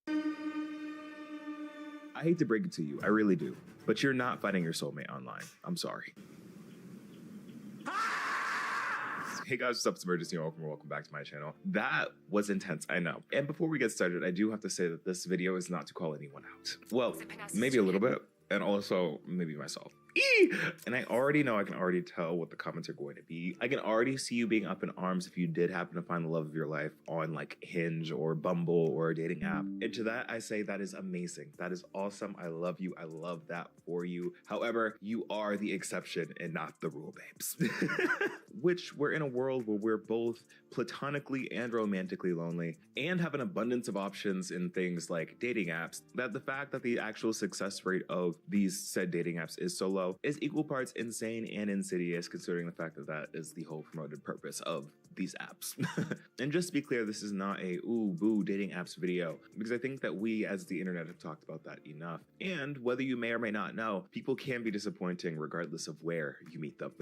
I hate to break it to you, I really do, but you're not finding your soulmate online. I'm sorry. Hey guys, what's up? It's Emergency and welcome back to my channel. That was intense, I know. And before we get started, I do have to say that this video is not to call anyone out. Well, maybe a little bit, and also maybe myself. And I already know, I can already tell what the comments are going to be. I can already see you being up in arms if you did happen to find the love of your life on like Hinge or Bumble or a dating app. And to that, I say that is amazing. That is awesome. I love you. I love that for you. However, you are the exception and not the rule, babes. Which we're in a world where we're both platonically and romantically lonely and have an abundance of options in things like dating apps, that the fact that the actual success rate of these said dating apps is so low is equal parts insane and insidious, considering the fact that that is the whole promoted purpose of these apps. And just to be clear, this is not a ooh boo dating apps video, because I think that we as the internet have talked about that enough. And whether you may or may not know, people can be disappointing regardless of where you meet them.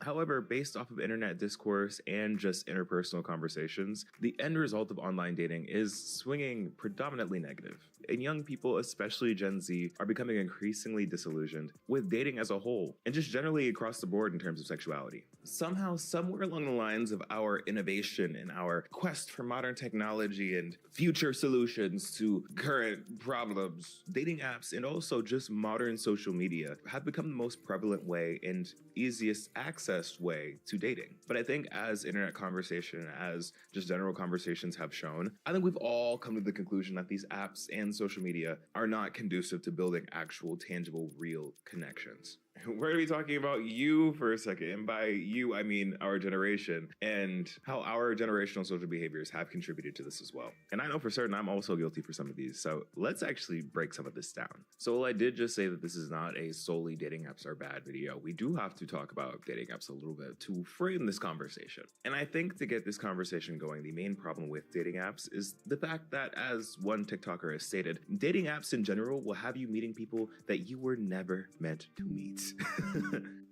However, based off of internet discourse and just interpersonal conversations, the end result of online dating is swinging predominantly negative. And young people, especially Gen Z, are becoming increasingly disillusioned with dating as a whole, and just generally across the board in terms of sexuality. Somehow, somewhere along the lines of our innovation and our quest for modern technology and future solutions to current problems, dating apps and also just modern social media have become the most prevalent way and easiest accessed way to dating. But I think as internet conversation, as just general conversations have shown, I think we've all come to the conclusion that these apps and social media are not conducive to building actual, tangible, real connections. We're going to be talking about you for a second, and by you, I mean our generation, and how our generational social behaviors have contributed to this as well. And I know for certain I'm also guilty for some of these, so let's actually break some of this down. So while I did just say that this is not a solely dating apps are bad video, we do have to talk about dating apps a little bit to frame this conversation. And I think to get this conversation going, the main problem with dating apps is the fact that, as one TikToker has stated, dating apps in general will have you meeting people that you were never meant to meet.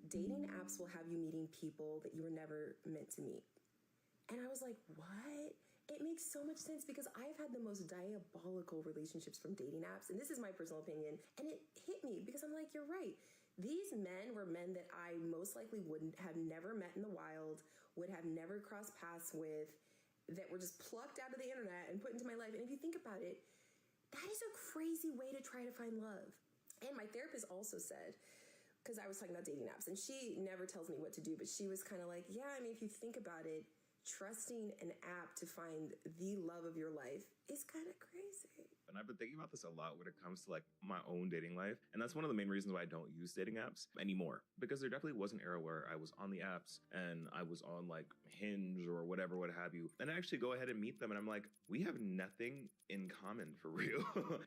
Dating apps will have you meeting people that you were never meant to meet. And I was like, what? It makes so much sense, because I've had the most diabolical relationships from dating apps, and this is my personal opinion, and it hit me because I'm like, you're right. These men were men that I most likely wouldn't have never met in the wild, would have never crossed paths with, that were just plucked out of the internet and put into my life. And if you think about it, that is a crazy way to try to find love. And my therapist also said, because I was talking about dating apps, and she never tells me what to do, but she was kind of like, yeah, I mean, if you think about it, trusting an app to find the love of your life is kind of crazy. And I've been thinking about this a lot when it comes to like my own dating life. And that's one of the main reasons why I don't use dating apps anymore. Because there definitely was an era where I was on the apps and I was on like Hinge or whatever, what have you. And I actually go ahead and meet them and I'm like, we have nothing in common for real.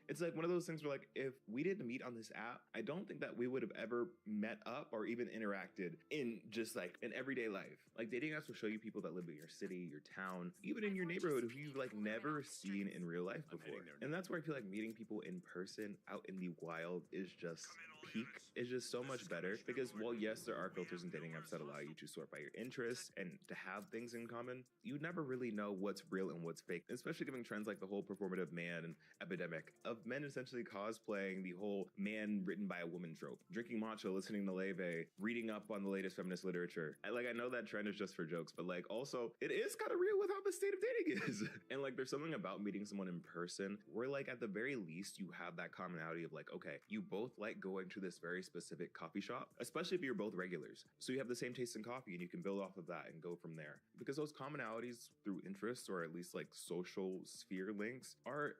It's like one of those things where like, if we didn't meet on this app, I don't think that we would have ever met up or even interacted in just like an everyday life. Like dating apps will show you people that live in your city, your town, even in your neighborhood who you've like never seen in real life before. And that's where I feel like meeting people in person out in the wild is just peak. It's just so much better, because while yes, there are filters in dating apps that allow you to sort by your interests and to have things in common, you never really know what's real and what's fake, especially given trends like the whole performative man epidemic of men essentially cosplaying the whole man written by a woman trope, drinking matcha, listening to Leve, reading up on the latest feminist literature. I know that trend is just for jokes, but like also it is kind of real with how the state of dating is. And like there's something about meeting someone in person where like at the very least you have that commonality of like, okay, you both like going to this very specific coffee shop, especially if you're both regulars. So you have the same taste in coffee and you can build off of that and go from there. Because those commonalities through interests or at least like social sphere links are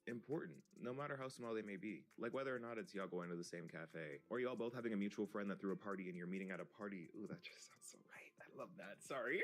important, no matter how small they may be. Like whether or not it's y'all going to the same cafe, or y'all both having a mutual friend that threw a party and you're meeting at a party. Ooh, that just sounds so right. I love that. Sorry.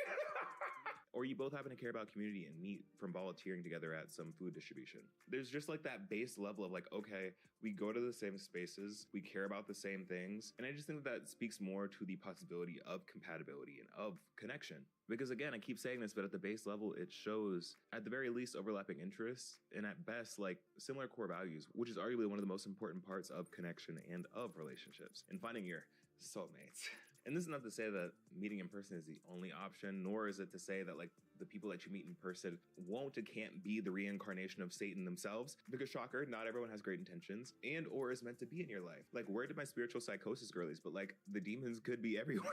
Or you both happen to care about community and meet from volunteering together at some food distribution. There's just like that base level of like, okay, we go to the same spaces, we care about the same things. And I just think that speaks more to the possibility of compatibility and of connection. Because again, I keep saying this, but at the base level, it shows at the very least overlapping interests and at best like similar core values, which is arguably one of the most important parts of connection and of relationships and finding your soulmates. And this is not to say that meeting in person is the only option, nor is it to say that like the people that you meet in person won't and can't be the reincarnation of Satan themselves. Because shocker, not everyone has great intentions and or is meant to be in your life. Like, where did my spiritual psychosis girlies? But like, the demons could be everywhere.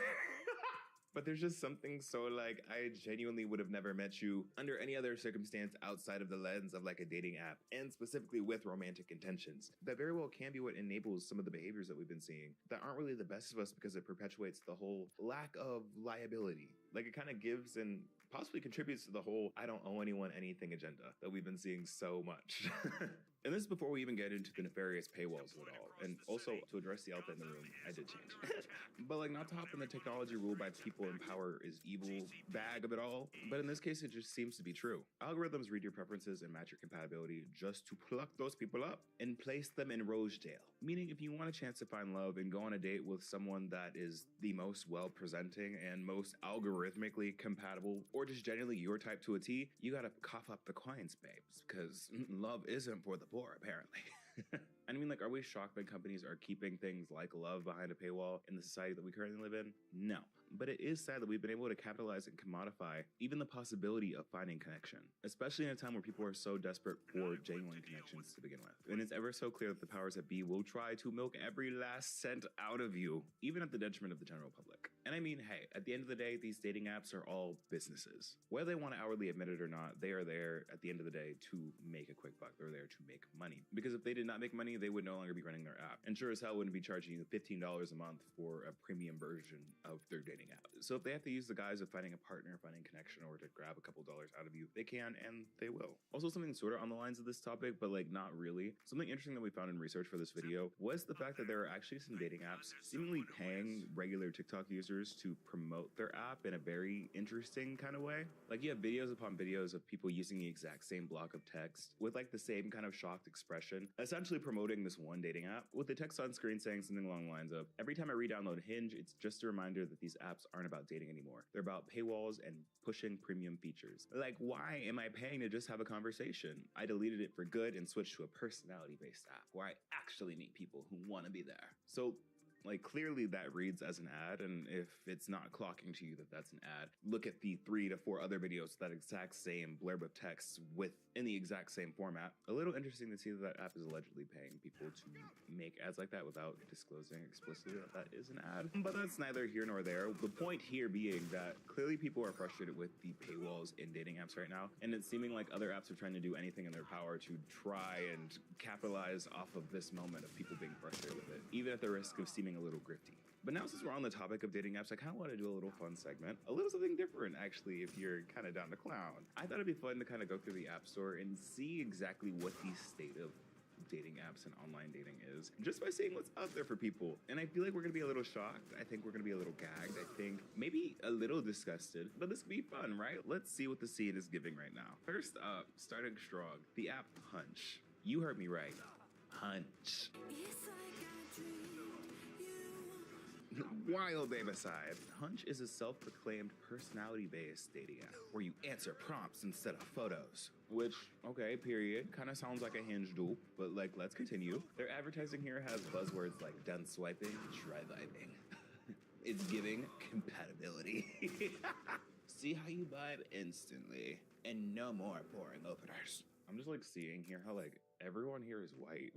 But there's just something so like, I genuinely would have never met you under any other circumstance outside of the lens of like a dating app, and specifically with romantic intentions. That very well can be what enables some of the behaviors that we've been seeing that aren't really the best of us, because it perpetuates the whole lack of liability. Like, it kind of gives and possibly contributes to the whole I don't owe anyone anything agenda that we've been seeing so much. And this is before we even get into the nefarious paywalls of it all. And also, to address the elephant in the room, I did change. But like, not to hop in the technology ruled by people in power is evil bag of it all. But in this case, it just seems to be true. Algorithms read your preferences and match your compatibility just to pluck those people up and place them in Rosedale. Meaning, if you want a chance to find love and go on a date with someone that is the most well-presenting and most algorithmically compatible, or just generally your type to a T, you gotta cough up the coins, babes, because love isn't for the poor, apparently. I mean, like, are we shocked that companies are keeping things like love behind a paywall in the society that we currently live in? No. But it is sad that we've been able to capitalize and commodify even the possibility of finding connection, especially in a time where people are so desperate for genuine connections to begin with. And it's ever so clear that the powers that be will try to milk every last cent out of you, even at the detriment of the general public. And I mean, hey, at the end of the day, these dating apps are all businesses. Whether they want to outwardly admit it or not, they are there at the end of the day to make a quick buck. They're there to make money. Because if they did not make money, they would no longer be running their app. And sure as hell wouldn't be charging you $15 a month for a premium version of their dating app. So if they have to use the guise of finding a partner, finding connection, or to grab a couple dollars out of you, they can and they will. Also, something sort of on the lines of this topic, but like not really. Something interesting that we found in research for this video was the fact that there are actually some dating apps seemingly paying regular TikTok users to promote their app in a very interesting kind of way. Like, you have videos upon videos of people using the exact same block of text with like the same kind of shocked expression, essentially promoting this one dating app with the text on screen saying something along the lines of, every time I re-download Hinge, it's just a reminder that these apps aren't about dating anymore. They're about paywalls and pushing premium features. Like, why am I paying to just have a conversation? I deleted it for good and switched to a personality-based app where I actually meet people who want to be there. So like, clearly that reads as an ad, and if it's not clocking to you that that's an ad, look at the 3 to 4 other videos with that exact same blurb of text in the exact same format. A little interesting to see that that app is allegedly paying people to make ads like that without disclosing explicitly that that is an ad. But that's neither here nor there. The point here being that clearly people are frustrated with the paywalls in dating apps right now, and it's seeming like other apps are trying to do anything in their power to try and capitalize off of this moment of people being frustrated with it, even at the risk of seeming a little grifty. But now, since we're on the topic of dating apps, I kind of want to do a little fun segment, a little something different actually, if you're kind of down to clown. I thought it'd be fun to kind of go through the app store and see exactly what the state of dating apps and online dating is, just by seeing what's out there for people. And I feel like we're gonna be a little shocked. I think we're gonna be a little gagged. I think maybe a little disgusted, but this could be fun, right? Let's see what the scene is giving right now. First up, starting strong, the app Hunch. You heard me right. Hunch. Wild babe aside, Hunch is a self-proclaimed personality-based dating app where you answer prompts instead of photos. Which, okay, period, kind of sounds like a Hinge dupe, but like, let's continue. Their advertising here has buzzwords like done swiping, try vibing. It's giving compatibility. See how you vibe instantly, and no more boring openers. I'm just like seeing here how like everyone here is white.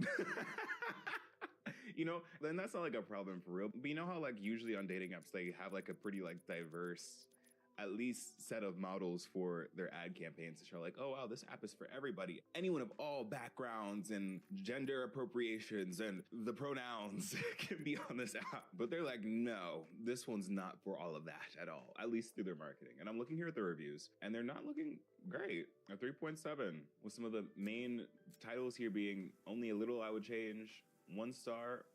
You know, then that's not like a problem for real. But you know how like usually on dating apps, they have like a pretty like diverse, at least set of models for their ad campaigns to show like, oh wow, this app is for everybody. Anyone of all backgrounds and gender appropriations and the pronouns can be on this app. But they're like, no, this one's not for all of that at all, at least through their marketing. And I'm looking here at the reviews and they're not looking great. A 3.7 with some of the main titles here being only a little I would change. 1 star,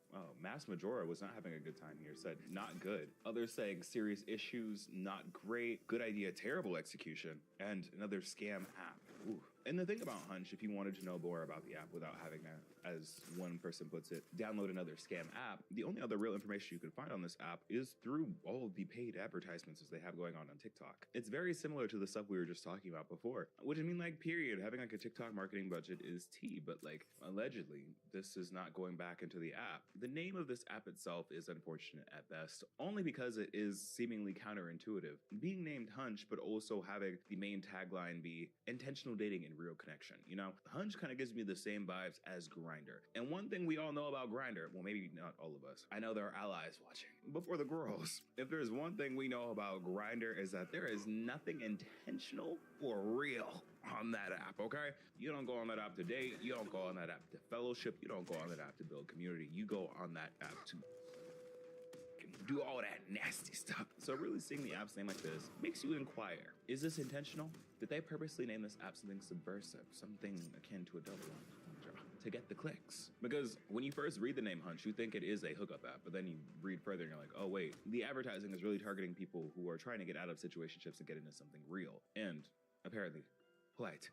Mass Majora was not having a good time here, said not good. Others saying serious issues, not great, good idea, terrible execution, and another scam app. Ooh. And the thing about Hunch, if you wanted to know more about the app without having to, as one person puts it, download another scam app, the only other real information you can find on this app is through all of the paid advertisements as they have going on TikTok. It's very similar to the stuff we were just talking about before, which I mean, like, period, having like a TikTok marketing budget is tea, but like, allegedly, this is not going back into the app. The name of this app itself is unfortunate at best, only because it is seemingly counterintuitive. Being named Hunch, but also having the main tagline be intentional dating and real connection. You know, Hunch kind of gives me the same vibes as Grindr. And one thing we all know about Grindr, well, maybe not all of us, I know there are allies watching, but for the girls, if there's one thing we know about Grindr is that there is nothing intentional or real on that app, okay? You don't go on that app to date, you don't go on that app to fellowship, you don't go on that app to build community, you go on that app to do all that nasty stuff. So really seeing the app's name like this makes you inquire, is this intentional? Did they purposely name this app something subversive, something akin to a double entendre to get the clicks? Because when you first read the name Hunch, you think it is a hookup app, but then you read further and you're like, oh wait, the advertising is really targeting people who are trying to get out of situationships and get into something real. And apparently, polite.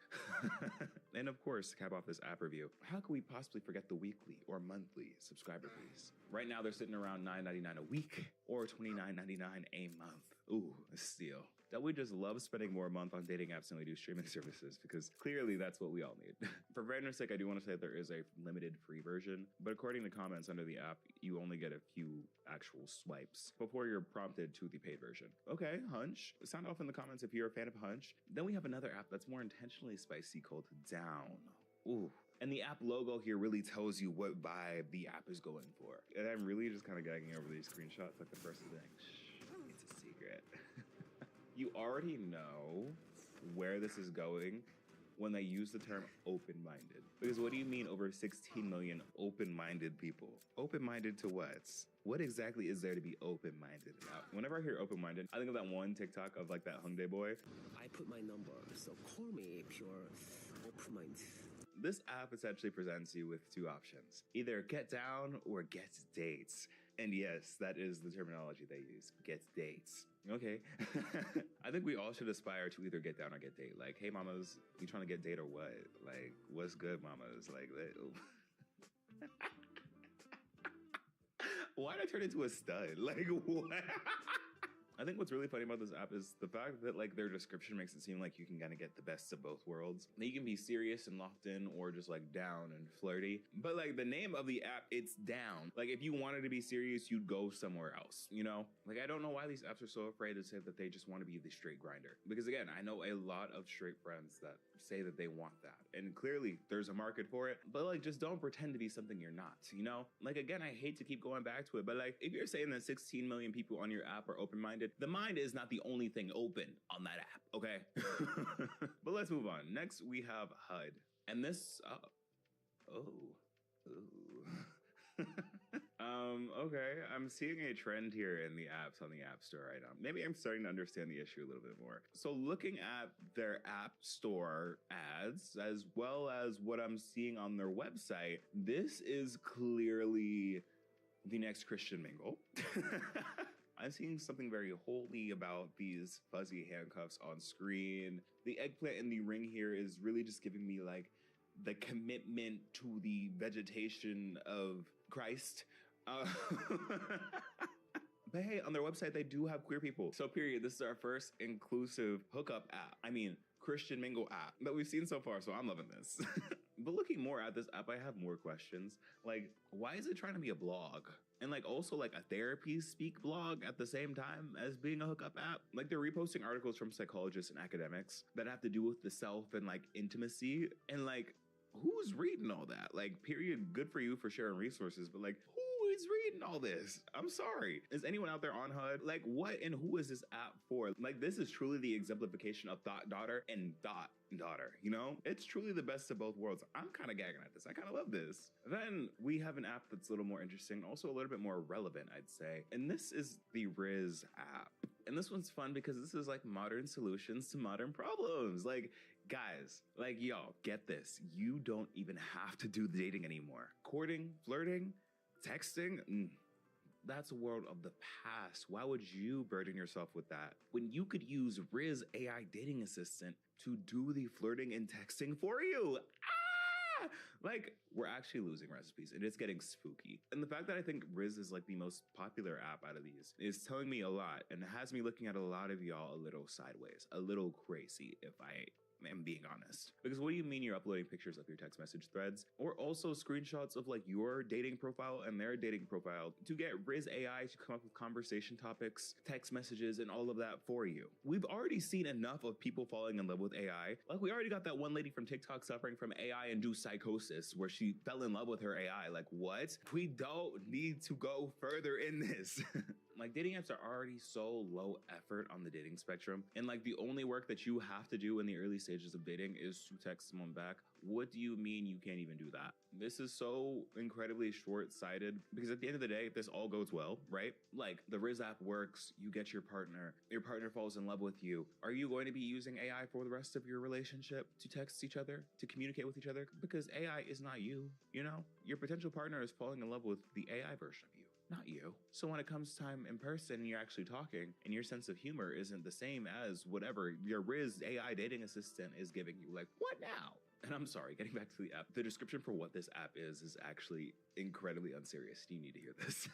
And of course, to cap off this app review, how could we possibly forget the weekly or monthly subscriber fees? Right now, they're sitting around $9.99 a week or $29.99 a month. Ooh, a steal. That we just love spending more a month on dating apps than we do streaming services, because clearly that's what we all need. For fairness sake, I do want to say that there is a limited free version, but according to comments under the app, you only get a few actual swipes before you're prompted to the paid version. Okay, Hunch. Sound off in the comments if you're a fan of Hunch. Then we have another app that's more intentionally spicy called Down. Ooh. And the app logo here really tells you what vibe the app is going for. And I'm really just kind of gagging over these screenshots like the person saying, shh, it's a secret. You already know where this is going when they use the term open-minded. Because what do you mean over 16 million open-minded people? Open-minded to what? What exactly is there to be open-minded about? Whenever I hear open-minded, I think of that one TikTok of like that Hyundai boy. I put my number, so call me if you're open-minded. This app essentially presents you with two options. Either get down or get dates. And yes, that is the terminology they use, get dates. Okay. I think we all should aspire to either get down or get date. Like, hey mamas, you trying to get date or what? Like, what's good, mamas? Like, why'd I turn into a stud? Like, what? I think what's really funny about this app is the fact that like their description makes it seem like you can kind of get the best of both worlds. That you can be serious and locked in or just like down and flirty. But like the name of the app, it's Down. Like if you wanted to be serious, you'd go somewhere else, you know? Like I don't know why these apps are so afraid to say that they just want to be the straight grinder. Because again, I know a lot of straight friends that say that they want that. And clearly there's a market for it, but like just don't pretend to be something you're not, you know? Like again, I hate to keep going back to it, but like if you're saying that 16 million people on your app are open-minded, the mind is not the only thing open on that app, okay? But let's move on. Next, we have HUD. And this, okay, I'm seeing a trend here in the apps on the App Store right now. Maybe I'm starting to understand the issue a little bit more. So looking at their App Store ads, as well as what I'm seeing on their website, this is clearly the next Christian mingle. I'm seeing something very holy about these fuzzy handcuffs on screen. The eggplant in the ring here is really just giving me like the commitment to the vegetation of Christ. But hey, on their website, they do have queer people. So period, this is our first inclusive hookup app. I mean, Christian mingle app that we've seen so far, so I'm loving this. But looking more at this app, I have more questions. Like, why is it trying to be a blog? And like also like a therapy speak blog at the same time as being a hookup app? Like they're reposting articles from psychologists and academics that have to do with the self and like intimacy. And like, who's reading all that? Like, period, good for you for sharing resources, but like, who is reading all this? I'm sorry. Is anyone out there on HUD? Like, what and who is this app for? Like, this is truly the exemplification of thought daughter and thought daughter, you know? It's truly the best of both worlds. I'm kind of gagging at this. I kind of love this. Then we have an app that's a little more interesting, also a little bit more relevant, I'd say. And this is the Riz app. And this one's fun because this is like modern solutions to modern problems. Like, guys, like, y'all, get this. You don't even have to do dating anymore. Courting, flirting, texting, that's a world of the past. Why would you burden yourself with that when you could use Riz AI dating assistant to do the flirting and texting for you. Like, we're actually losing recipes and it's getting spooky. And the fact that I think Riz is like the most popular app out of these is telling me a lot and has me looking at a lot of y'all a little sideways, a little crazy, if I am being honest. Because what do you mean you're uploading pictures of your text message threads or also screenshots of like your dating profile and their dating profile to get Riz AI to come up with conversation topics, text messages, and all of that for you? We've already seen enough of people falling in love with AI. Like, we already got that one lady from TikTok suffering from AI-induced psychosis where she fell in love with her AI. Like, what? We don't need to go further in this. Like, dating apps are already so low effort on the dating spectrum. And like, the only work that you have to do in the early stages of dating is to text someone back. What do you mean you can't even do that? This is so incredibly short-sighted because at the end of the day, if this all goes well, right? Like, the Riz app works, you get your partner falls in love with you. Are you going to be using AI for the rest of your relationship to text each other, to communicate with each other? Because AI is not you, you know? Your potential partner is falling in love with the AI version of you, not you. So when it comes time in person and you're actually talking and your sense of humor isn't the same as whatever your Riz AI dating assistant is giving you, like, what now? And I'm sorry, getting back to the app, the description for what this app is actually incredibly unserious. You need to hear this.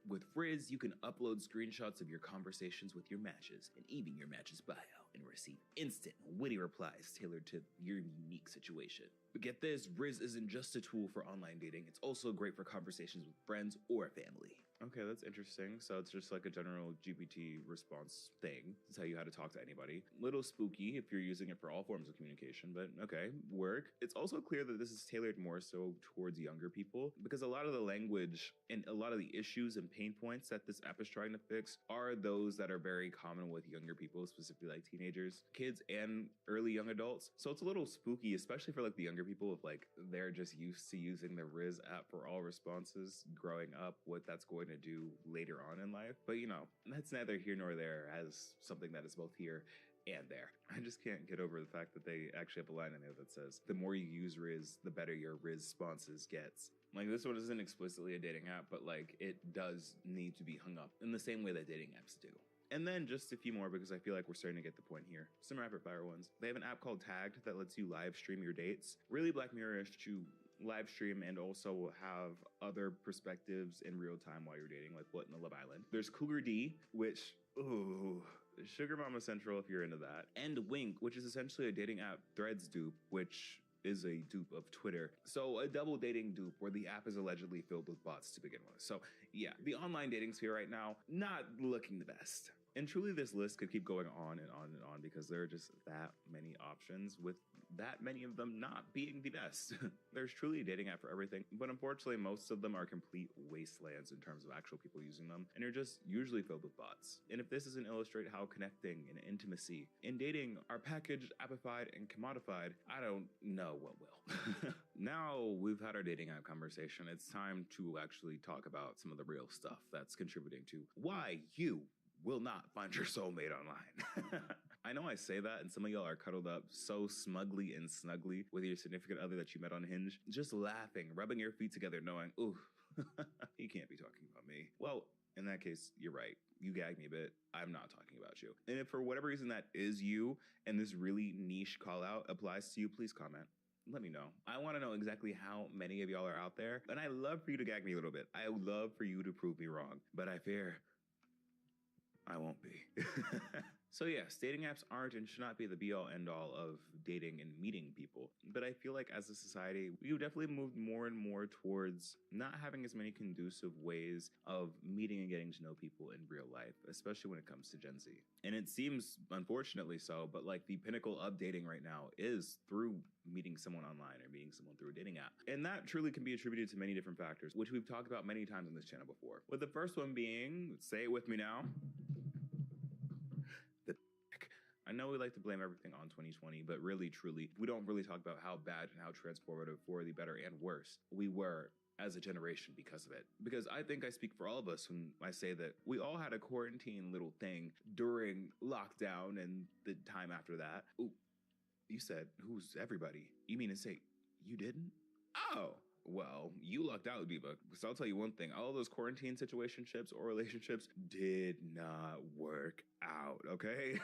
With Riz, you can upload screenshots of your conversations with your matches and even your match's bio and receive instant, witty replies tailored to your unique situation. But get this, Riz isn't just a tool for online dating, it's also great for conversations with friends or family. Okay, that's interesting. So it's just like a general GPT response thing to tell you how to talk to anybody. Little spooky if you're using it for all forms of communication, but okay, work. It's also clear that this is tailored more so towards younger people because a lot of the language and a lot of the issues and pain points that this app is trying to fix are those that are very common with younger people, specifically like teenagers, kids, and early young adults. So it's a little spooky, especially for like the younger people, if like they're just used to using the Riz app for all responses growing up, what that's going to do later on in life. But you know, that's neither here nor there as something that is both here and there. I just can't get over the fact that they actually have a line in there that says, the more you use Riz, the better your Riz responses gets. Like, this one isn't explicitly a dating app, but like, it does need to be hung up in the same way that dating apps do. And then just a few more because I feel like we're starting to get the point here. Some rapid fire ones. They have an app called Tagged that lets you live stream your dates. Really Black Mirror-ish to live stream and also have other perspectives in real time while you're dating, like what in the Love Island. There's Cougar D, which, ooh, Sugar Mama Central if you're into that. And Wink, which is essentially a dating app Threads dupe, which is a dupe of Twitter. So a double dating dupe where the app is allegedly filled with bots to begin with. So yeah, the online dating sphere right now, not looking the best. And truly this list could keep going on and on and on because there are just that many options with that many of them not being the best. There's truly a dating app for everything, but unfortunately most of them are complete wastelands in terms of actual people using them and are just usually filled with bots. And if this doesn't illustrate how connecting and intimacy in dating are packaged, appified, and commodified, I don't know what will. Now we've had our dating app conversation, it's time to actually talk about some of the real stuff that's contributing to why you will not find your soulmate online. I know I say that and some of y'all are cuddled up so smugly and snugly with your significant other that you met on Hinge, just laughing, rubbing your feet together knowing, ooh, he can't be talking about me. Well, in that case, you're right. You gagged me a bit. I'm not talking about you. And if for whatever reason that is you and this really niche call out applies to you, please comment. Let me know. I want to know exactly how many of y'all are out there. And I love for you to gag me a little bit. I would love for you to prove me wrong. But I fear I won't be. So yes, dating apps aren't and should not be the be-all end-all of dating and meeting people. But I feel like as a society, we've definitely moved more and more towards not having as many conducive ways of meeting and getting to know people in real life, especially when it comes to Gen Z. And it seems, unfortunately so, but like the pinnacle of dating right now is through meeting someone online or meeting someone through a dating app. And that truly can be attributed to many different factors, which we've talked about many times on this channel before. With the first one being, say it with me now, I know we like to blame everything on 2020, but really, truly, we don't really talk about how bad and how transformative for the better and worse we were as a generation because of it. Because I think I speak for all of us when I say that we all had a quarantine little thing during lockdown and the time after that. Ooh, you said, who's everybody? You mean to say you didn't? Oh. Well, you lucked out, Diva, because I'll tell you one thing, all those quarantine situationships or relationships did not work out, okay?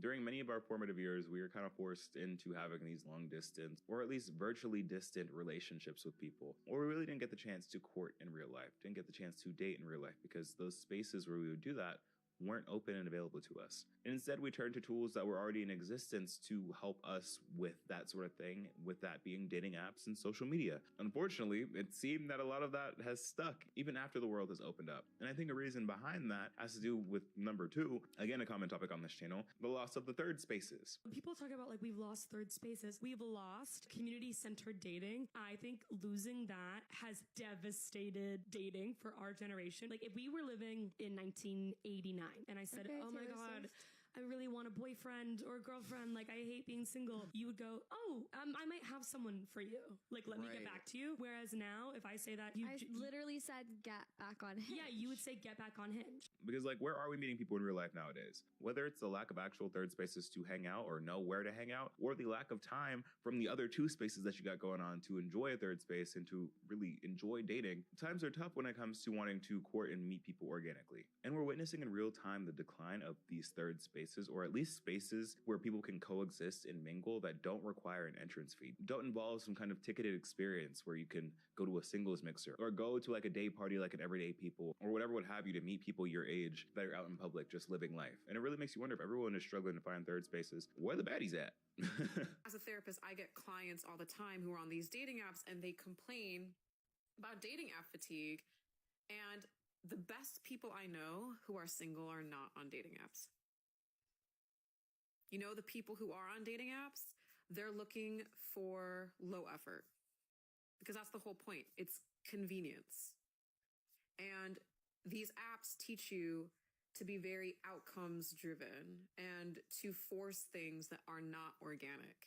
During many of our formative years, we were kind of forced into having these long distance, or at least virtually distant relationships with people, or we really didn't get the chance to court in real life, didn't get the chance to date in real life, because those spaces where we would do that weren't open and available to us. And instead, we turned to tools that were already in existence to help us with that sort of thing, with that being dating apps and social media. Unfortunately, it seemed that a lot of that has stuck even after the world has opened up. And I think a reason behind that has to do with number 2, again, a common topic on this channel, the loss of the third spaces. When people talk about like we've lost third spaces, we've lost community-centered dating. I think losing that has devastated dating for our generation. Like if we were living in 1989 and I said, Okay, oh my Taylor God, Swift. I really want a boyfriend or a girlfriend. Like, I hate being single. You would go, oh, I might have someone for you. Like, let me get back to you. Whereas now, if I say that, I literally said get back on Hinge. Yeah, you would say get back on Hinge. Because, like, where are we meeting people in real life nowadays? Whether it's the lack of actual third spaces to hang out or know where to hang out, or the lack of time from the other 2 spaces that you got going on to enjoy a third space and to really enjoy dating, times are tough when it comes to wanting to court and meet people organically. And we're witnessing in real time the decline of these third spaces, or at least spaces where people can coexist and mingle that don't require an entrance fee, don't involve some kind of ticketed experience where you can go to a singles mixer or go to like a day party like an Everyday People or whatever would have you to meet people your age that are out in public just living life. And it really makes you wonder, if everyone is struggling to find third spaces, where the baddies at? As a therapist, I get clients all the time who are on these dating apps and they complain about dating app fatigue. And the best people I know who are single are not on dating apps. You know, the people who are on dating apps, they're looking for low effort because that's the whole point. It's convenience. And these apps teach you to be very outcomes driven and to force things that are not organic.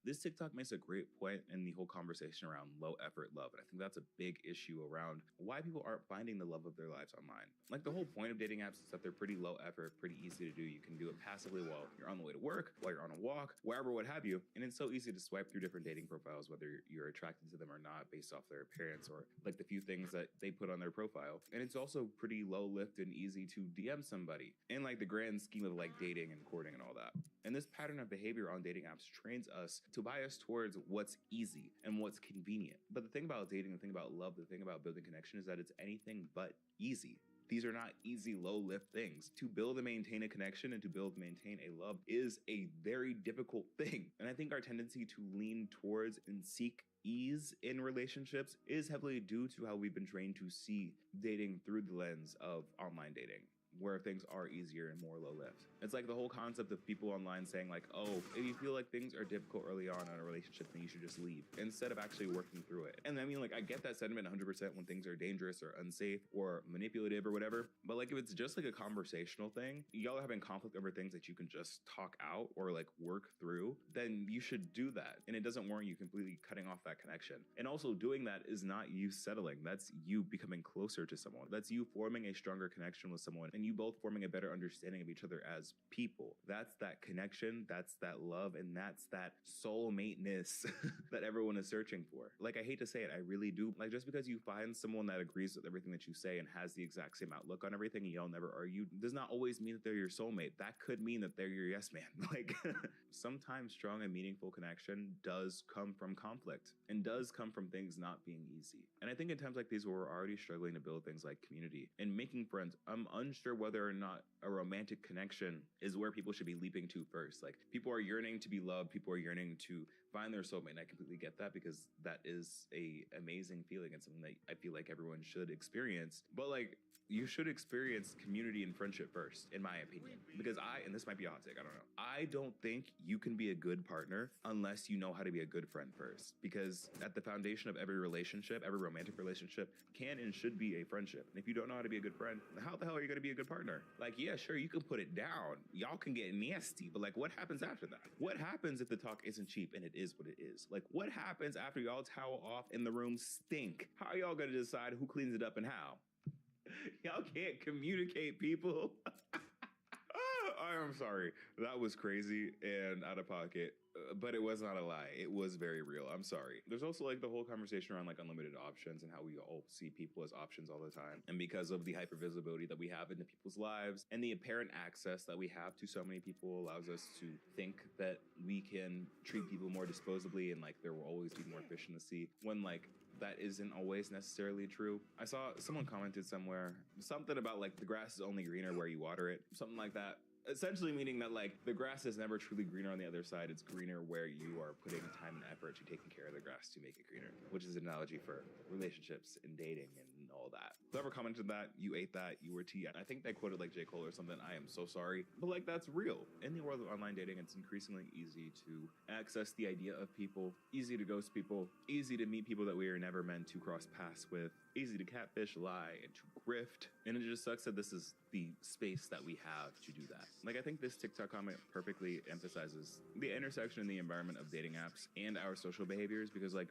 This TikTok makes a great point in the whole conversation around low effort love. And I think that's a big issue around why people aren't finding the love of their lives online. Like, the whole point of dating apps is that they're pretty low effort, pretty easy to do. You can do it passively while you're on the way to work, while you're on a walk, wherever, what have you. And it's so easy to swipe through different dating profiles, whether you're attracted to them or not, based off their appearance or like the few things that they put on their profile. And it's also pretty low lift and easy to DM somebody in like the grand scheme of like dating and courting and all that. And this pattern of behavior on dating apps trains us to bias towards what's easy and what's convenient. But the thing about dating, the thing about love, the thing about building connection is that it's anything but easy. These are not easy, low-lift things. To build and maintain a connection and to build and maintain a love is a very difficult thing. And I think our tendency to lean towards and seek ease in relationships is heavily due to how we've been trained to see dating through the lens of online dating, where things are easier and more low lift. It's like the whole concept of people online saying like, oh, if you feel like things are difficult early on in a relationship, then you should just leave instead of actually working through it. And I mean, like, I get that sentiment 100% when things are dangerous or unsafe or manipulative or whatever. But like, if it's just like a conversational thing, y'all are having conflict over things that you can just talk out or like work through, then you should do that. And it doesn't warrant you completely cutting off that connection. And also doing that is not you settling. That's you becoming closer to someone. That's you forming a stronger connection with someone and you both forming a better understanding of each other as people. That's that connection, that's that love, and that's that soulmate-ness that everyone is searching for. Like, I hate to say it, I really do. Like, just because you find someone that agrees with everything that you say and has the exact same outlook on everything and y'all never argue, does not always mean that they're your soulmate. That could mean that they're your yes man. Like, sometimes strong and meaningful connection does come from conflict and does come from things not being easy. And I think in times like these where we're already struggling to build things like community and making friends, I'm unsure whether or not a romantic connection is where people should be leaping to first. Like, people are yearning to be loved, people are yearning to find their soulmate, and I completely get that because that is a amazing feeling and something that I feel like everyone should experience. But like, you should experience community and friendship first, in my opinion. Because and this might be a hot take, I don't know. I don't think you can be a good partner unless you know how to be a good friend first. Because at the foundation of every relationship, every romantic relationship can and should be a friendship. And if you don't know how to be a good friend, how the hell are you gonna be a good partner? Like, yeah, sure, you can put it down. Y'all can get nasty, but like, what happens after that? What happens if the talk isn't cheap and it is what it is? Like, what happens after y'all towel off and the room stink? How are y'all gonna decide who cleans it up and how? Y'all can't communicate, people. I'm sorry. That was crazy and out of pocket. but it was not a lie. It was very real. I'm sorry. There's also like the whole conversation around like unlimited options and how we all see people as options all the time. And because of the hyper visibility that we have into people's lives and the apparent access that we have to so many people allows us to think that we can treat people more disposably and like there will always be more fish in the sea when like that isn't always necessarily true. I saw someone commented somewhere something about like the grass is only greener where you water it, something like that. Essentially meaning that like the grass is never truly greener on the other side. It's greener where you are putting time and effort to taking care of the grass to make it greener, which is an analogy for relationships and dating and all that. Whoever commented that, you ate that, you were tea. I think they quoted like J. Cole or something. I am so sorry. But like that's real. In the world of online dating, it's increasingly easy to access the idea of people, easy to ghost people, easy to meet people that we are never meant to cross paths with, easy to catfish, lie, and to grift. And it just sucks that this is the space that we have to do that. Like, I think this TikTok comment perfectly emphasizes the intersection in the environment of dating apps and our social behaviors because, like,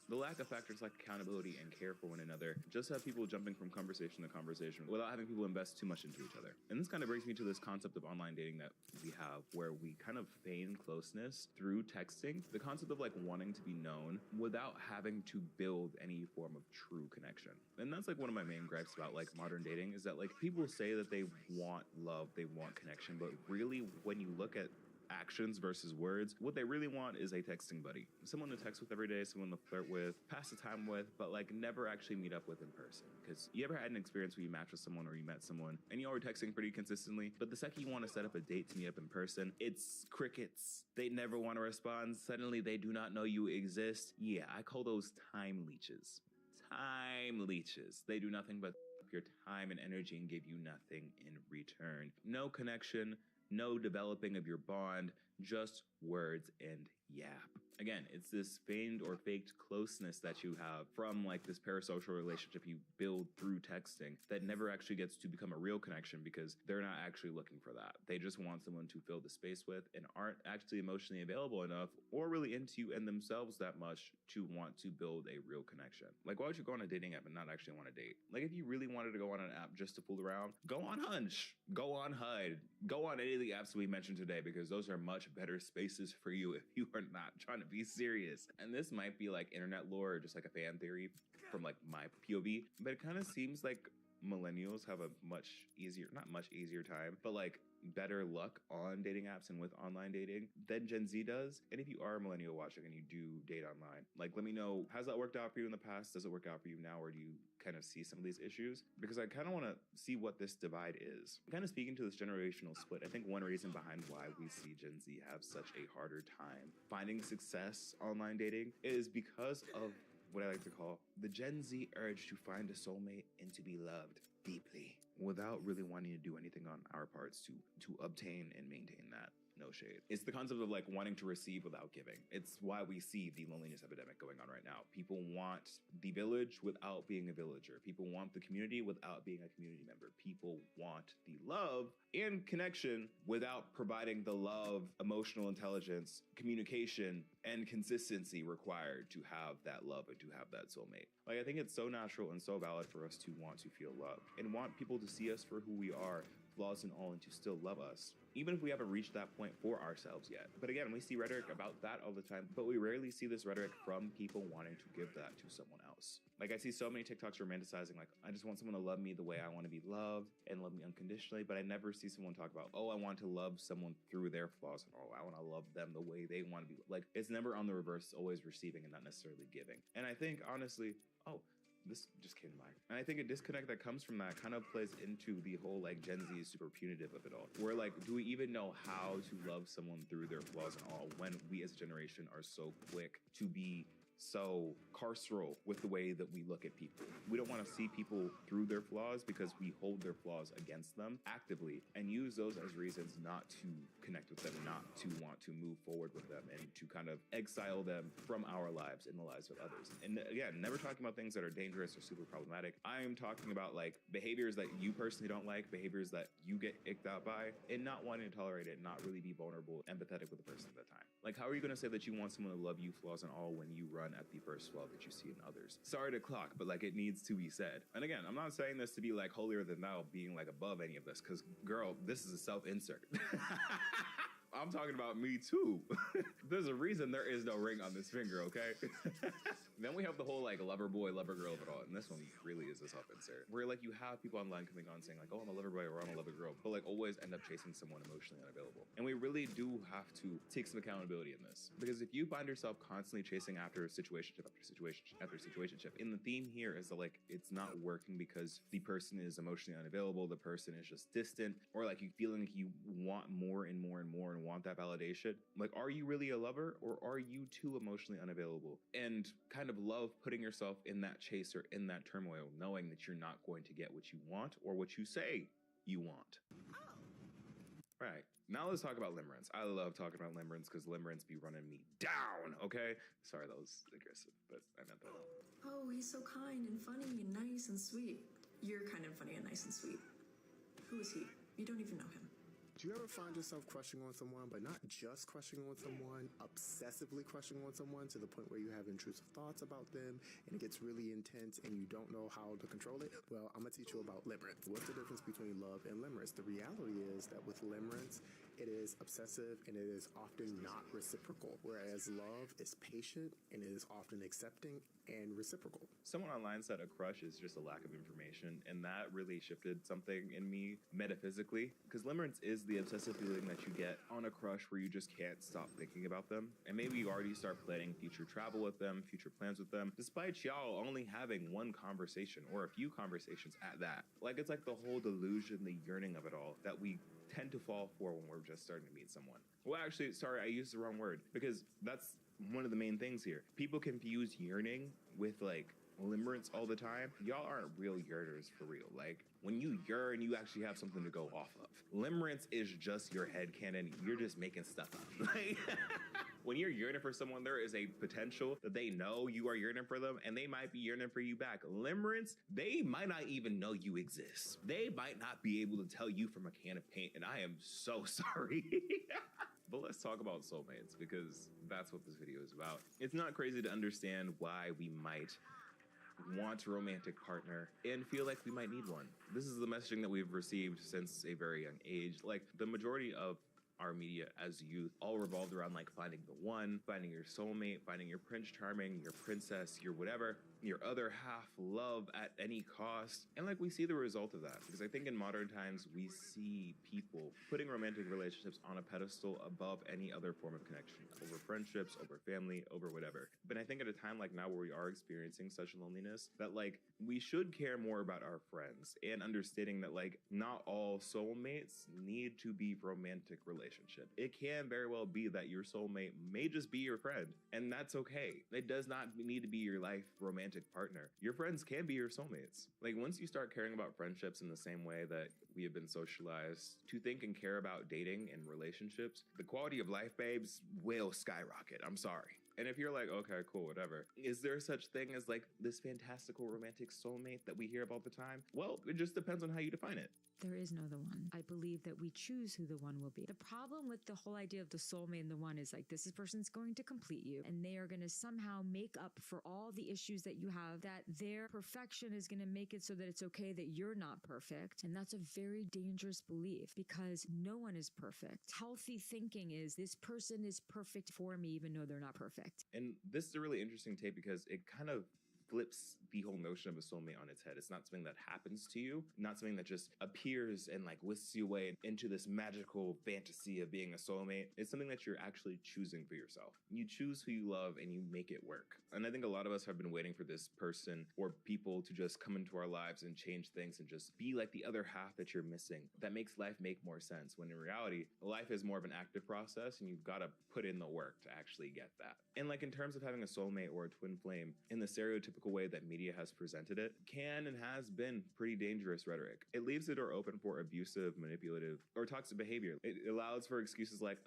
the lack of factors like accountability and care for one another just have people jumping from conversation to conversation without having people invest too much into each other. And this kind of brings me to this concept of online dating that we have where we kind of feign closeness through texting. The concept of, like, wanting to be known without having to build any form of true connection. And that's, like, one of my main gripes about, like, modern dating is that, like, people say that they want love, they want connection, but really when you look at actions versus words, what they really want is a texting buddy. Someone to text with every day, someone to flirt with, pass the time with, but like never actually meet up with in person. Because you ever had an experience where you matched with someone or you met someone and you all were texting pretty consistently, but the second you want to set up a date to meet up in person, it's crickets. They never want to respond. Suddenly they do not know you exist. Yeah, I call those time leeches. Time leeches. They do nothing but your time and energy and give you nothing in return. No connection, no developing of your bond, just words and yap. Again, it's this feigned or faked closeness that you have from like this parasocial relationship you build through texting that never actually gets to become a real connection because they're not actually looking for that. They just want someone to fill the space with and aren't actually emotionally available enough or really into you and themselves that much to want to build a real connection. Like, why would you go on a dating app and not actually want to date? Like, if you really wanted to go on an app just to fool around, go on Hunch, go on HUD, go on any of the apps we mentioned today because those are much better spaces for you if you are not trying to be serious. And this might be like internet lore or just like a fan theory from like my POV, but it kind of seems like millennials have a not much easier time, but like better luck on dating apps and with online dating than Gen Z does. And if you are a millennial watching and you do date online, like let me know, has that worked out for you in the past? Does it work out for you now? Or do you kind of see some of these issues? Because I kind of want to see what this divide is. Kind of speaking to this generational split, I think one reason behind why we see Gen Z have such a harder time finding success online dating is because of what I like to call the Gen Z urge to find a soulmate and to be loved deeply without really wanting to do anything on our parts to obtain and maintain that. No shade. It's the concept of like wanting to receive without giving. It's why we see the loneliness epidemic going on right now. People want the village without being a villager. People want the community without being a community member. People want the love and connection without providing the love, emotional intelligence, communication, and consistency required to have that love and to have that soulmate. Like, I think it's so natural and so valid for us to want to feel loved and want people to see us for who we are, flaws and all, and to still love us, even if we haven't reached that point for ourselves yet. But again, we see rhetoric about that all the time, but we rarely see this rhetoric from people wanting to give that to someone else. Like, I see so many TikToks romanticizing, like, I just want someone to love me the way I want to be loved and love me unconditionally, but I never see someone talk about, oh, I want to love someone through their flaws and all. I want to love them the way they want to be. Like, it's never on the reverse, it's always receiving and not necessarily giving. And I think, honestly, this just came to mind. And I think a disconnect that comes from that kind of plays into the whole like Gen Z is super punitive of it all. Where like, do we even know how to love someone through their flaws and all when we as a generation are so quick to be so carceral with the way that we look at people? We don't want to see people through their flaws because we hold their flaws against them actively and use those as reasons not to connect with them, not to want to move forward with them, and to kind of exile them from our lives and the lives of others. And again, never talking about things that are dangerous or super problematic. I am talking about like behaviors that you personally don't like, behaviors that you get icked out by, and not wanting to tolerate it, not really be vulnerable, empathetic with the person at the time. Like, how are you going to say that you want someone to love you flaws and all when you run at the first flaw that you see in others? Sorry to clock, but like, it needs to be said. And again, I'm not saying this to be like holier than thou, being like above any of this, because girl, this is a self-insert. I'm talking about me too. There's a reason there is no ring on this finger, okay? Then we have the whole like lover boy, lover girl of it all. And this one really is a self-insert. Where like you have people online coming on saying like, oh, I'm a lover boy or I'm a lover girl, but like always end up chasing someone emotionally unavailable. And we really do have to take some accountability in this. Because if you find yourself constantly chasing after situationship after situationship after situationship, and the theme here is that like it's not working because the person is emotionally unavailable, the person is just distant, or like you feeling like you want more and more and more and want that validation. Like, are you really a lover or are you too emotionally unavailable? And kind of love putting yourself in that chase or in that turmoil, knowing that you're not going to get what you want or what you say you want. Right. Now let's talk about limerence. I love talking about limerence because limerence be running me down, okay? Sorry, that was aggressive, but I meant that. Oh, he's so kind and funny and nice and sweet. You're kind and funny and nice and sweet. Who is he? You don't even know him. Do you ever find yourself crushing on someone, but not just crushing on someone, obsessively crushing on someone to the point where you have intrusive thoughts about them and it gets really intense and you don't know how to control it? Well, I'm going to teach you about limerence. What's the difference between love and limerence? The reality is that with limerence, it is obsessive and it is often not reciprocal, whereas love is patient and it is often accepting and reciprocal. Someone online said a crush is just a lack of information, and that really shifted something in me metaphysically, because limerence is the obsessive feeling that you get on a crush where you just can't stop thinking about them, and maybe you already start planning future travel with them, future plans with them, despite y'all only having one conversation or a few conversations at that. Like, it's like the whole delusion, the yearning of it all that we tend to fall for when we're just starting to meet someone. Well, actually, sorry, I used the wrong word, because that's one of the main things here. People confuse yearning with like limerence all the time. Y'all aren't real yearners for real. Like, when you yearn, you actually have something to go off of. Limerence is just your headcanon. You're just making stuff up. Like, when you're yearning for someone, there is a potential that they know you are yearning for them and they might be yearning for you back. Limerence, they might not even know you exist. They might not be able to tell you from a can of paint, and I am so sorry. But let's talk about soulmates, because that's what this video is about. It's not crazy to understand why we might want a romantic partner and feel like we might need one. This is the messaging that we've received since a very young age. Like, the majority of our media as youth all revolved around like finding the one, finding your soulmate, finding your prince charming, your princess, your whatever, your other half, love at any cost. And like, we see the result of that, because I think in modern times we see people putting romantic relationships on a pedestal above any other form of connection, over friendships, over family, over whatever. But I think at a time like now where we are experiencing such loneliness, that like we should care more about our friends and understanding that like not all soulmates need to be romantic relationships. It can very well be that your soulmate may just be your friend, and that's okay. It does not need to be your life romantic partner. Your friends can be your soulmates. Like, once you start caring about friendships in the same way that we have been socialized to think and care about dating and relationships, the quality of life, babes, will skyrocket. I'm sorry. And if you're like, okay, cool, whatever, is there such thing as like this fantastical romantic soulmate that we hear about all the time? Well, it just depends on how you define it. There is no the one. I believe that we choose who the one will be. The problem with the whole idea of the soulmate and the one is like, this person's going to complete you, and they are going to somehow make up for all the issues that you have, that their perfection is going to make it so that it's okay that you're not perfect. And that's a very dangerous belief, because no one is perfect. Healthy thinking is, this person is perfect for me, even though they're not perfect. And this is a really interesting tape because it kind of flips the whole notion of a soulmate on its head. It's not something that happens to you, not something that just appears and like whisks you away into this magical fantasy of being a soulmate. It's something that you're actually choosing for yourself. You choose who you love and you make it work. And I think a lot of us have been waiting for this person or people to just come into our lives and change things and just be like the other half that you're missing. That makes life make more sense, when in reality, life is more of an active process and you've got to put in the work to actually get that. And like, in terms of having a soulmate or a twin flame, in the stereotypical way that media has presented it, can and has been pretty dangerous rhetoric. It leaves the door open for abusive, manipulative, or toxic behavior. It allows for excuses like,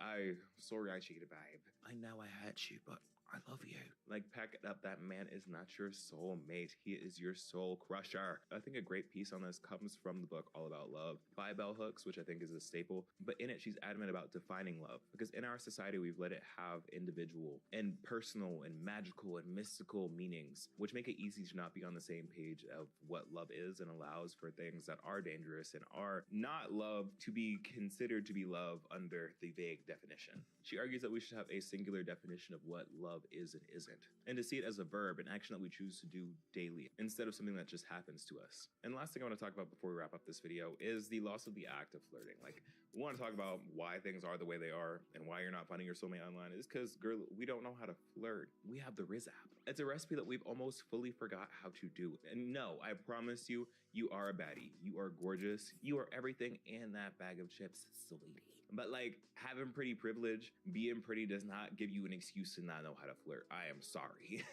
sorry I cheated, babe. I know I hurt you, but I love you. Like, pack it up. That man is not your soulmate. He is your soul crusher. I think a great piece on this comes from the book All About Love by Bell Hooks, which I think is a staple. But in it, she's adamant about defining love, because in our society, we've let it have individual and personal and magical and mystical meanings, which make it easy to not be on the same page of what love is, and allows for things that are dangerous and are not love to be considered to be love under the vague definition. She argues that we should have a singular definition of what love is and isn't, and to see it as a verb, an action that we choose to do daily, instead of something that just happens to us. And last thing I want to talk about before we wrap up this video is the loss of the act of flirting. Like, we want to talk about why things are the way they are and why you're not finding your soulmate online is because, girl, we don't know how to flirt. We have the Riz app. It's a recipe that we've almost fully forgot how to do. And no, I promise you, you are a baddie. You are gorgeous. You are everything in that bag of chips, sweetie. But like, having pretty privilege, being pretty does not give you an excuse to not know how to flirt. I am sorry.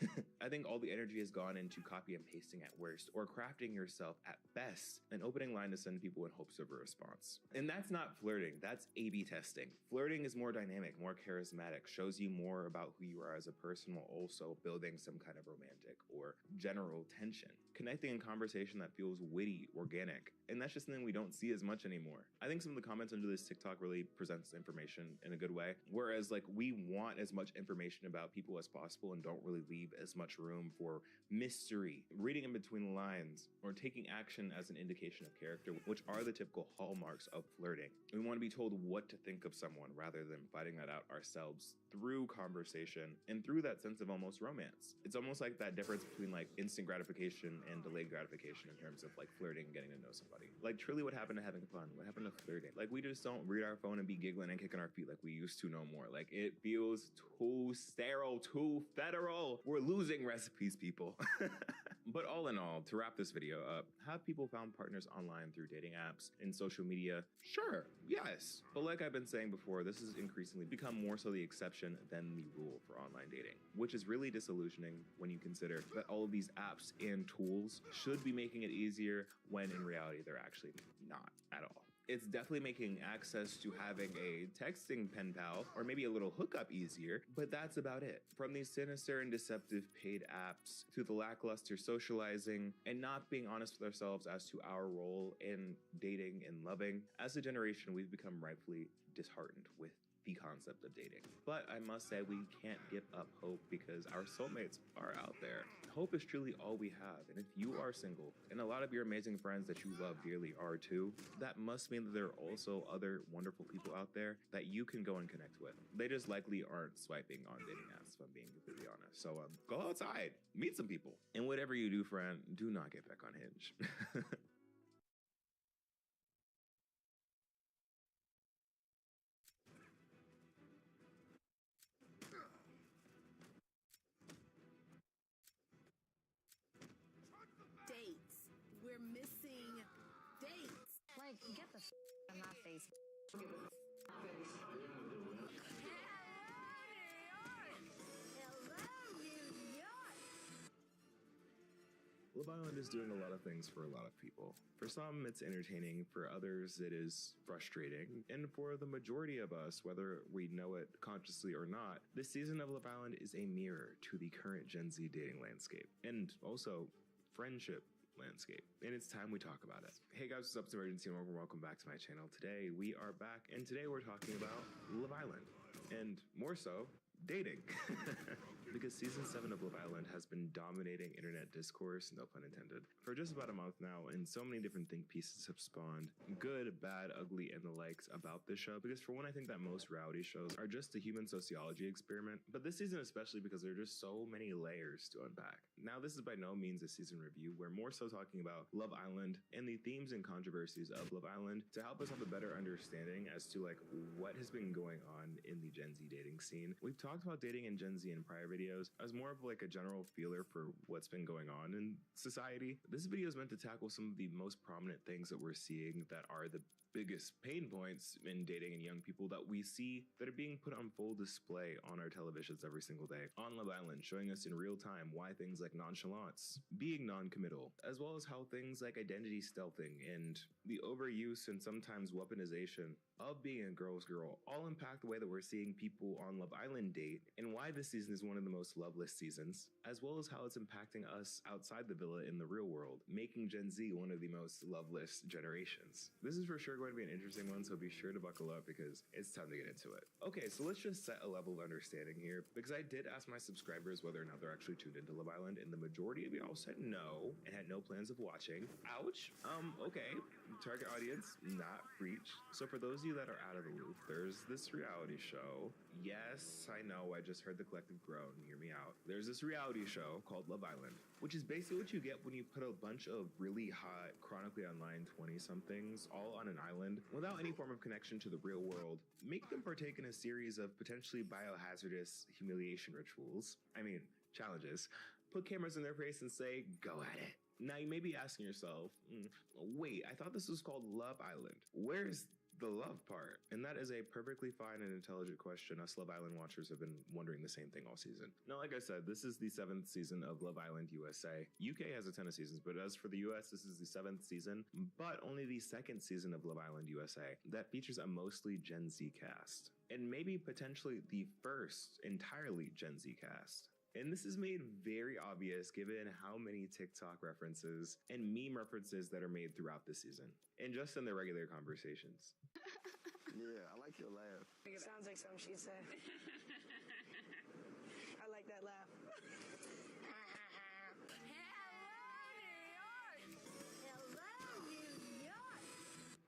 I think all the energy has gone into copy and pasting at worst, or crafting yourself at best, an opening line to send people in hopes of a response. And that's not flirting, that's A/B testing. Flirting is more dynamic, more charismatic, shows you more about who you are as a person, while also building some kind of romantic or general tension. Connecting in conversation that feels witty, organic. And that's just something we don't see as much anymore. I think some of the comments under this TikTok really presents information in a good way. Whereas like, we want as much information about people as possible and don't really leave as much room for mystery, reading in between the lines, or taking action as an indication of character, which are the typical hallmarks of flirting. We want to be told what to think of someone rather than fighting that out ourselves through conversation and through that sense of almost romance. It's almost like that difference between like instant gratification and delayed gratification in terms of like flirting and getting to know somebody. Like, truly, what happened to having fun? What happened to flirting? Like, we just don't read our phone and be giggling and kicking our feet like we used to no more. Like, it feels too sterile, too federal. We're losing recipes, people. But all in all, to wrap this video up, have people found partners online through dating apps and social media? Sure, yes. But like I've been saying before, this has increasingly become more so the exception than the rule for online dating, which is really disillusioning when you consider that all of these apps and tools should be making it easier, when in reality they're actually not at all. It's definitely making access to having a texting pen pal or maybe a little hookup easier, but that's about it. From these sinister and deceptive paid apps to the lackluster socializing and not being honest with ourselves as to our role in dating and loving, as a generation, we've become rightfully disheartened with the concept of dating. But I must say, we can't give up hope, because our soulmates are out there. Hope is truly all we have. And if you are single, and a lot of your amazing friends that you love dearly are too, that must mean that there are also other wonderful people out there that you can go and connect with. They just likely aren't swiping on dating apps, if I'm being completely honest. So go outside, meet some people. And whatever you do, friend, do not get back on Hinge. Dates. We're missing dates. Like, get the on my face. Love Island is doing a lot of things for a lot of people. For some, it's entertaining. For others, it is frustrating. And for the majority of us, whether we know it consciously or not, this season of Love Island is a mirror to the current Gen Z dating landscape, and also friendship landscape. And it's time we talk about it. Hey guys, what's up? It's Emergency and welcome back to my channel. Today we are back, and today we're talking about Love Island, and more so, dating. Because season 7 of Love Island has been dominating internet discourse, no pun intended, for just about a month now, and so many different think pieces have spawned, good, bad, ugly, and the likes about this show. Because for one, I think that most reality shows are just a human sociology experiment, but this season especially because there are just so many layers to unpack. Now, this is by no means a season review. We're more so talking about Love Island and the themes and controversies of Love Island to help us have a better understanding as to like what has been going on in the Gen Z dating scene. We've talked about dating in Gen Z in prior videos as more of like a general feeler for what's been going on in society. This video is meant to tackle some of the most prominent things that we're seeing that are the biggest pain points in dating and young people that we see that are being put on full display on our televisions every single day on Love Island, showing us in real time why things like nonchalance, being non-committal, as well as how things like identity stealthing and the overuse and sometimes weaponization of being a girl's girl all impact the way that we're seeing people on Love Island date, and why this season is one of the most loveless seasons, as well as how it's impacting us outside the villa in the real world, making Gen Z one of the most loveless generations. This is for sure going to be an interesting one, so be sure to buckle up because it's time to get into it. Okay, so let's just set a level of understanding here, because I did ask my subscribers whether or not they're actually tuned into Love Island, and the majority of y'all said no and had no plans of watching. Ouch. Okay. Target audience not reached. So for those of you that are out of the loop, there's this reality show. Yes, I know, I just heard the collective groan. Hear me out. There's this reality show called Love Island, which is basically what you get when you put a bunch of really hot, chronically online 20-somethings all on an island without any form of connection to the real world. Make them partake in a series of potentially biohazardous humiliation rituals. Challenges. Put cameras in their face and say, go at it. Now you may be asking yourself, wait, I thought this was called Love Island. Where's the love part? And that is a perfectly fine and intelligent question. Us Love Island watchers have been wondering the same thing all season. Now, like I said, this is the 7th season of Love Island USA. UK has a ton of seasons, but as for the US, this is the 7th season, but only the 2nd season of Love Island USA that features a mostly Gen Z cast. And maybe potentially the first entirely Gen Z cast. And this is made very obvious given how many TikTok references and meme references that are made throughout the season, and just in their regular conversations. Yeah, I like your laugh. It sounds like something she'd say. I like that laugh.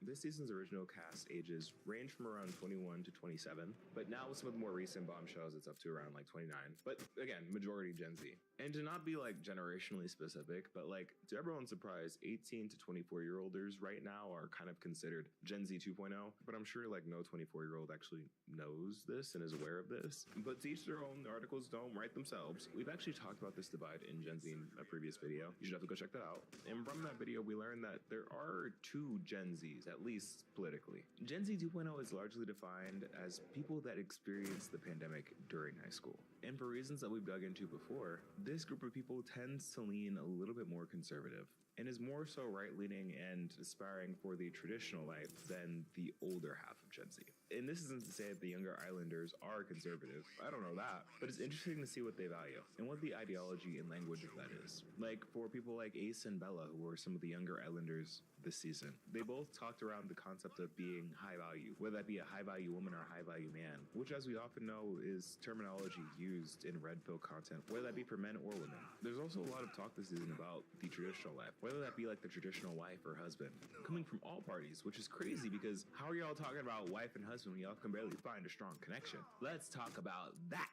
This season's original cast ages range from around 21 to 27, but now with some of the more recent bombshells, it's up to around like 29. But again, majority Gen Z. And to not be like generationally specific, but like to everyone's surprise, 18 to 24-year-olders right now are kind of considered Gen Z 2.0, but I'm sure like no 24-year-old actually knows this and is aware of this. But to each their own, the articles don't write themselves. We've actually talked about this divide in Gen Z in a previous video. You should have to go check that out. And from that video, we learned that there are two Gen Zs, at least politically. Gen Z 2.0 is largely defined as people that experienced the pandemic during high school. And for reasons that we've dug into before, this group of people tends to lean a little bit more conservative and is more so right-leaning and aspiring for the traditional life than the older half of Gen Z. And this isn't to say that the younger Islanders are conservative. I don't know that. But it's interesting to see what they value and what the ideology and language of that is. Like for people like Ace and Bella, who were some of the younger Islanders this season, they both talked around the concept of being high value, whether that be a high value woman or a high value man, which as we often know is terminology used in red pill content, whether that be for men or women. There's also a lot of talk this season about the traditional life, whether that be like the traditional wife or husband, coming from all parties, which is crazy because how are y'all talking about wife and husband when y'all can barely find a strong connection? Let's talk about that.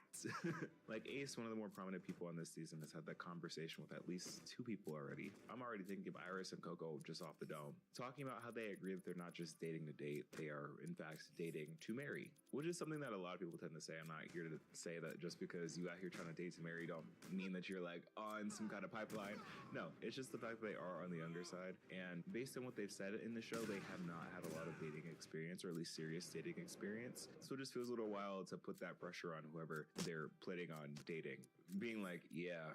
Like Ace, one of the more prominent people on this season, has had that conversation with at least 2 people already. I'm already thinking of Iris and Coco just off the dome, talking about how they agree that they're not just dating to date, they are in fact dating to marry, which is something that a lot of people tend to say. I'm not here to say that just because you out here trying to date to marry don't mean that you're like on some kind of pipeline. No, it's just the fact that they are on the younger side, and based on what they've said in the show, they have not had a lot of dating experience, or at least serious dating experience. So it just feels a little wild to put that pressure on whoever they're planning on dating, being like, yeah,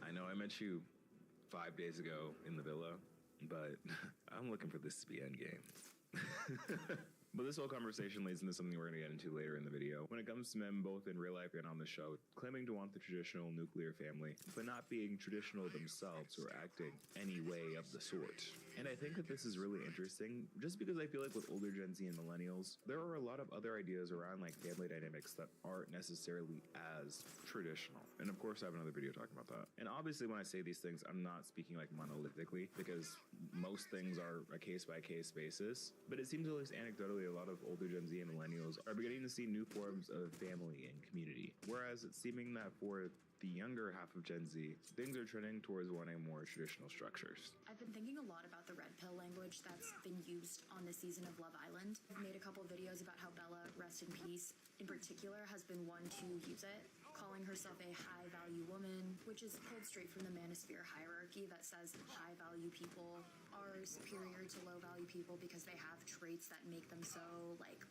I know I met you 5 days ago in the villa, but I'm looking for this to be endgame. But this whole conversation leads into something we're going to get into later in the video. When it comes to men, both in real life and on the show, claiming to want the traditional nuclear family, but not being traditional themselves or acting any way of the sort. And I think that this is really interesting, just because I feel like with older Gen Z and millennials, there are a lot of other ideas around like family dynamics that aren't necessarily as traditional. And of course, I have another video talking about that. And obviously, when I say these things, I'm not speaking like monolithically, because most things are a case-by-case basis. But it seems, at least anecdotally, a lot of older Gen Z and millennials are beginning to see new forms of family and community. Whereas it's seeming that for the younger half of Gen Z, things are trending towards wanting more traditional structures. I've been thinking a lot about the red pill language that's been used on this season of Love Island. I've made a couple videos about how Bella, rest in peace, in particular, has been one to use it, calling herself a high-value woman, which is pulled straight from the manosphere hierarchy that says high-value people are superior to low-value people because they have traits that make them so, like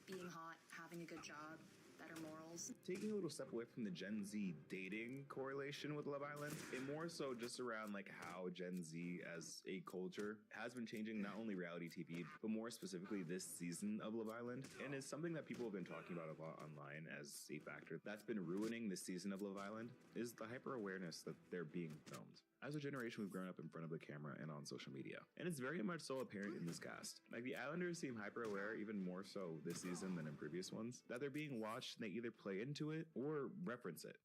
being hot, having a good job, better their morals. Taking a little step away from the Gen Z dating correlation with Love Island, and more so just around like how Gen Z as a culture has been changing not only reality TV, but more specifically this season of Love Island. And it's something that people have been talking about a lot online as a factor that's been ruining this season of Love Island is the hyper awareness that they're being filmed. As a generation, we've grown up in front of the camera and on social media, and it's very much so apparent in this cast. Like, the Islanders seem hyper aware, even more so this season than in previous ones, that they're being watched and they either play into it or reference it.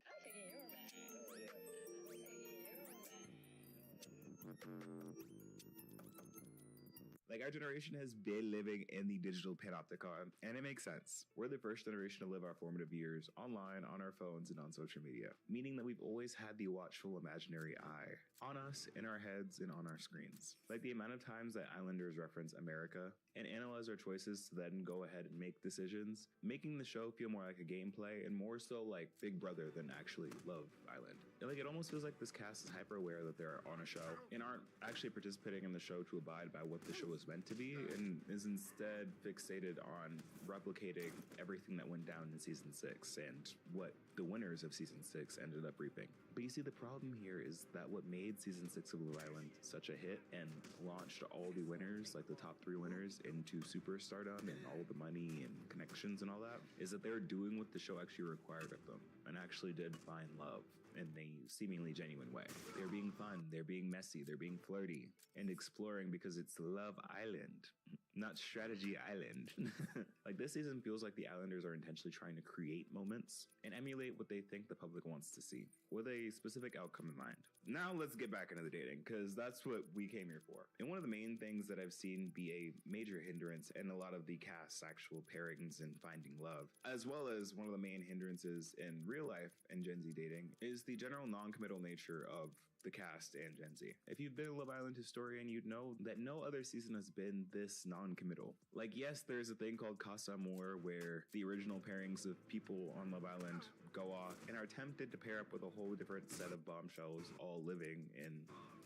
Like, our generation has been living in the digital panopticon, and it makes sense. We're the first generation to live our formative years online, on our phones, and on social media, meaning that we've always had the watchful imaginary eye on us, in our heads, and on our screens. Like, the amount of times that Islanders reference America and analyze our choices to then go ahead and make decisions, making the show feel more like a gameplay and more so like Big Brother than actually Love Island. And like, it almost feels like this cast is hyper aware that they're on a show and aren't actually participating in the show to abide by what the show is meant to be, and is instead fixated on replicating everything that went down in season 6 and what the winners of season 6 ended up reaping. But you see, the problem here is that what made season 6 of Love Island such a hit and launched all the winners, like the top 3 winners, into superstardom and all the money and connections and all that, is that they were doing what the show actually required of them and actually did find love in a seemingly genuine way. They're being fun, they're being messy, they're being flirty and exploring because it's Love Island, not Strategy Island. Like, this season feels like the Islanders are intentionally trying to create moments and emulate what they think the public wants to see, with a specific outcome in mind. Now let's get back into the dating, because that's what we came here for. And one of the main things that I've seen be a major hindrance in a lot of the cast's actual pairings and finding love, as well as one of the main hindrances in real life and Gen Z dating, is the general non-committal nature of the cast and Gen Z. If you've been a Love Island historian, you'd know that no other season has been this non-committal. Like, yes, there's a thing called Casa Amor, where the original pairings of people on Love Island go off and are tempted to pair up with a whole different set of bombshells, all living in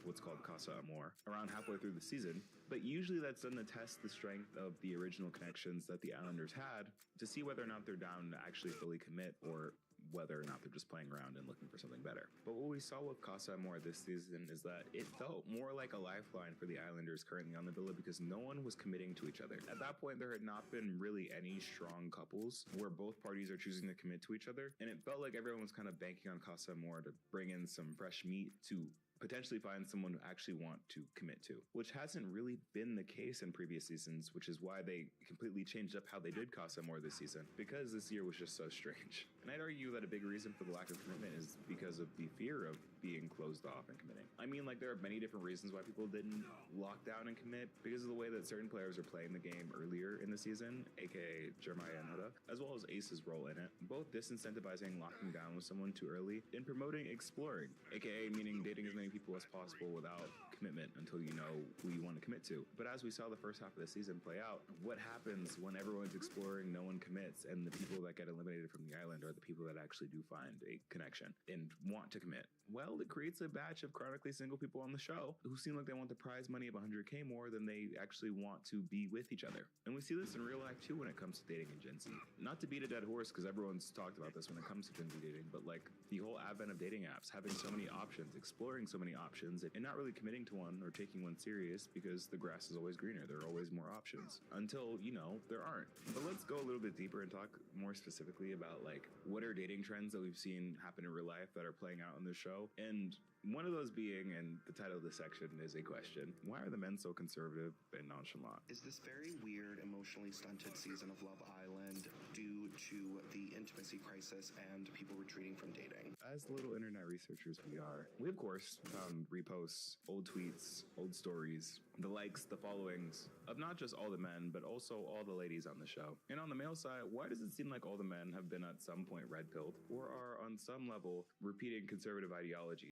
what's called Casa Amor around halfway through the season. But usually that's done to test the strength of the original connections that the Islanders had, to see whether or not they're down to actually fully commit, or whether or not they're just playing around and looking for something better. But what we saw with Casa Amor this season is that it felt more like a lifeline for the Islanders currently on the villa, because no one was committing to each other. At that point, there had not been really any strong couples where both parties are choosing to commit to each other, and it felt like everyone was kind of banking on Casa Amor to bring in some fresh meat to potentially find someone who actually want to commit to, which hasn't really been the case in previous seasons, which is why they completely changed up how they did Casa Amor this season, because this year was just so strange. And I'd argue that a big reason for the lack of commitment is because of the fear of being closed off and committing. I mean, like, there are many different reasons why people didn't lock down and commit, because of the way that certain players are playing the game earlier in the season, aka Jeremiah and Huda, as well as Ace's role in it, both disincentivizing locking down with someone too early and promoting exploring, aka meaning dating as many people as possible without commitment until you know who you want to commit to. But as we saw the first half of the season play out, what happens when everyone's exploring, no one commits, and the people that get eliminated from the island are the people that actually do find a connection and want to commit? Well, it creates a batch of chronically single people on the show who seem like they want the prize money of 100K more than they actually want to be with each other. And we see this in real life too when it comes to dating in Gen Z. Not to beat a dead horse, because everyone's talked about this when it comes to Gen Z dating, but like, the whole advent of dating apps, having so many options, exploring so many options, and not really committing to one or taking one serious, because the grass is always greener. There are always more options until, you know, there aren't. But let's go a little bit deeper and talk more specifically about, like, what are dating trends that we've seen happen in real life that are playing out in the show. And one of those being, and the title of this section is a question: why are the men so conservative and nonchalant? Is this very weird, emotionally stunted season of Love Island due to the intimacy crisis and people retreating from dating? As the little internet researchers we are, we of course found reposts, old tweets, old stories, the likes, the followings of not just all the men, but also all the ladies on the show. And on the male side, why does it seem like all the men have been at some point red-pilled or are on some level repeating conservative ideology?